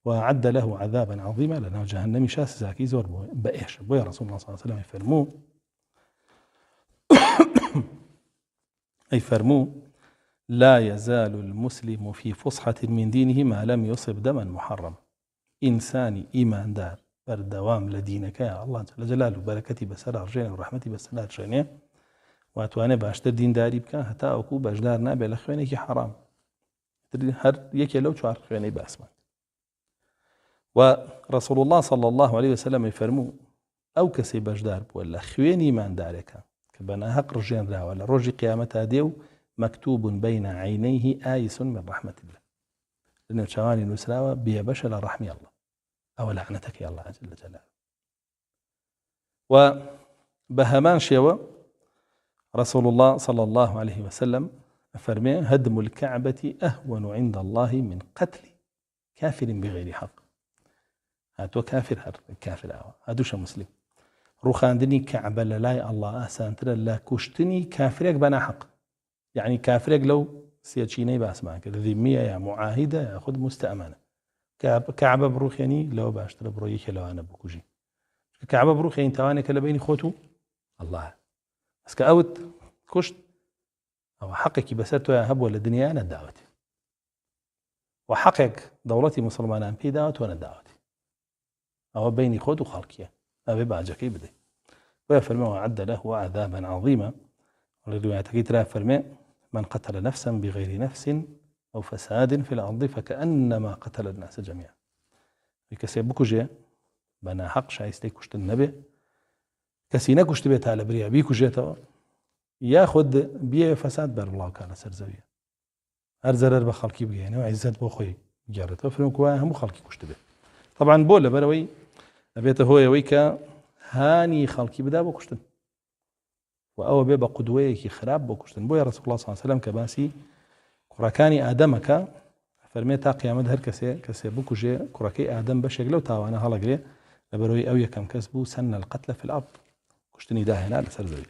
وأعد له عذابا عظيما لأنه جهنم شاس زاكي زور بإيش بويا رسول الله صلى الله عليه وسلم يفرمو أي فرمو لا يزال المسلم في فصحة من دينه ما لم يصب دما محرم. إنساني إيمان دار بردوام لدينك يا الله جل جلاله بركتي بسر أرجينا ورحمتي بسر أرجينا وأتواني باشتر دين داري بكان حتى أكو بجدار نابي لخوينك حرام هر يكي لو شعر خويني باسمان. ورسول الله صلى الله عليه وسلم يفرمو أو كسي بجدار ولا خويني إيمان دارك كبنا هق رجين را ولا رجي قيامتها ديو مكتوب بين عينيه آيس من رحمة الله لأنه شواني نسراوة بيبشل رحمي الله أو لعنتك يا الله جل جلاله. وبهمان شيوة رسول الله صلى الله عليه وسلم فرمي هدم الكعبة أهون عند الله من قتل كافر بغير حق. هاتو كافر هر كافر هادوش مسلم روخاندني كعبة لا الله أسانتر لا كشتني كافرك بنا حق يعني كافرك لو سيتشيني باسمعك ذمية يا معاهدة ياخذ مستأمنة كعبة بروخ يعني لو باشتري برويك لو أنا بكوجي كعبة بروخ يعني توانك لبيني خوتو الله بس كأوت كشت أو حقك بسرته يا هب ولا الدنيا أنا دعوتي وحقك دولتي مسلمان في دعوت وأنا دعوتي أو بيني خوتو خالكيا أبي بعجكي بدي ويفرمي وعد له عذابا عظيما والرواية ترى فرمي من قتل نفسا بغير نفس أو فساد في الأرض فكأنما قتل الناس جميعا. كسي بكوجي بنا حق شايستي كشت النبي كسي نكشت بيت على بريع بيكوجي توا ياخد بيه فساد بر الله كان سرزوية هر زرر بخلقي بيعني وعزت بوخي جارته فرمكوا هم خلقي كشت بيه طبعا بولا بروي أبيته هو يويك هاني خلقي بدا بكشتن وأو بيبقى قدويك خراب بكشتن بويا رسول الله صلى الله عليه وسلم كباسي كراكاني آدمك فرميتا قيامت هر كسي بكوجي كراكي آدم بشيك لو تاوانا هلقري لبروي أو يكم كسبو سن القتل في الأرض كشتني داهنا لسر ذلك